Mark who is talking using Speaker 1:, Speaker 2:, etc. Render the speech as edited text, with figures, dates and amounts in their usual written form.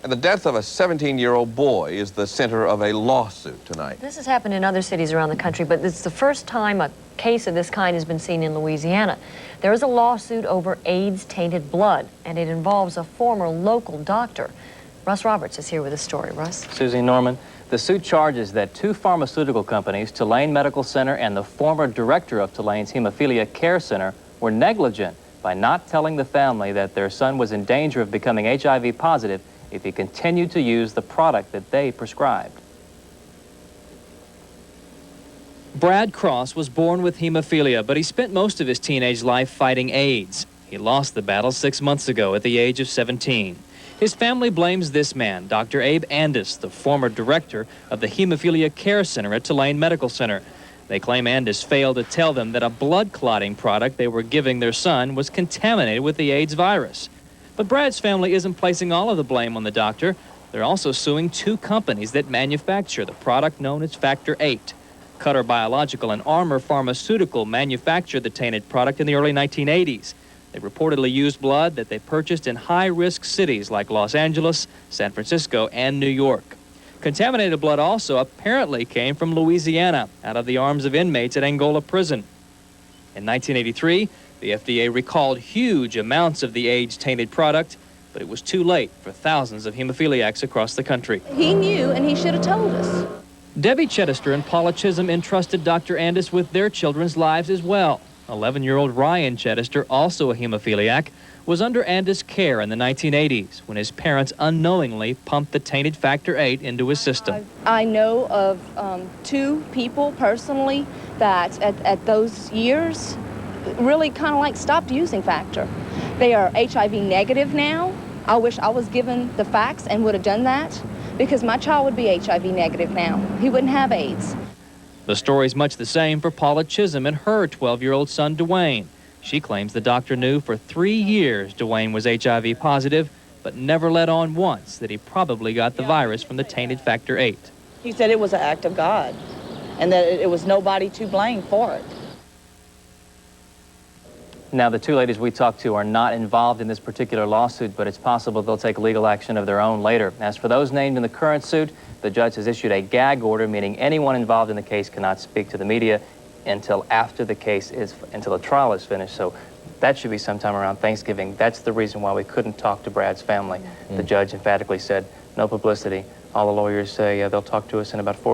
Speaker 1: And the death of a 17-year-old boy is the center of a lawsuit tonight.
Speaker 2: This has happened in other cities around the country, but it's the first time a case of this kind has been seen in Louisiana. There is a lawsuit over AIDS-tainted blood, and it involves a former local doctor. Russ Roberts is here with a story. Russ?
Speaker 3: Susie Norman, the suit charges that two pharmaceutical companies, Tulane Medical Center and the former director of Tulane's Hemophilia Care Center, were negligent by not telling the family that their son was in danger of becoming HIV positive if he continued to use the product that they prescribed. Brad Cross was born with hemophilia, but he spent most of his teenage life fighting AIDS. He lost the battle 6 months ago at the age of 17. His family blames this man, Dr. Abe Andis, the former director of the Hemophilia Care Center at Tulane Medical Center. They claim Andis failed to tell them that a blood clotting product they were giving their son was contaminated with the AIDS virus. But Brad's family isn't placing all of the blame on the doctor. They're also suing two companies that manufacture the product known as Factor 8. Cutter Biological and Armor Pharmaceutical manufactured the tainted product in the early 1980s. They reportedly used blood that they purchased in high-risk cities like Los Angeles, San Francisco, and New York. Contaminated blood also apparently came from Louisiana, out of the arms of inmates at Angola prison. In 1983, the FDA recalled huge amounts of the AIDS-tainted product, but it was too late for thousands of hemophiliacs across the country.
Speaker 4: He knew, and he should have told us.
Speaker 3: Debbie Chittister and Paula Chisholm entrusted Dr. Andis with their children's lives as well. 11-year-old Ryan Chittister, also a hemophiliac, was under Andis' care in the 1980s when his parents unknowingly pumped the tainted Factor 8 into his system.
Speaker 4: I know of two people personally that at those years really kind of like stopped using Factor. They are HIV negative now. I wish I was given the facts and would have done that, because my child would be HIV negative now. He wouldn't have AIDS.
Speaker 3: The story's much the same for Paula Chisholm and her 12-year-old son, Dwayne. She claims the doctor knew for 3 years Dwayne was HIV positive, but never let on once that he probably got the virus from the tainted Factor 8.
Speaker 5: He said it was an act of God, and that it was nobody to blame for it.
Speaker 3: Now, the two ladies we talked to are not involved in this particular lawsuit, but it's possible they'll take legal action of their own later. As for those named in the current suit, the judge has issued a gag order, meaning anyone involved in the case cannot speak to the media until after the until the trial is finished. So that should be sometime around Thanksgiving. That's the reason why we couldn't talk to Brad's family. The judge emphatically said, no publicity. All the lawyers say they'll talk to us in about 4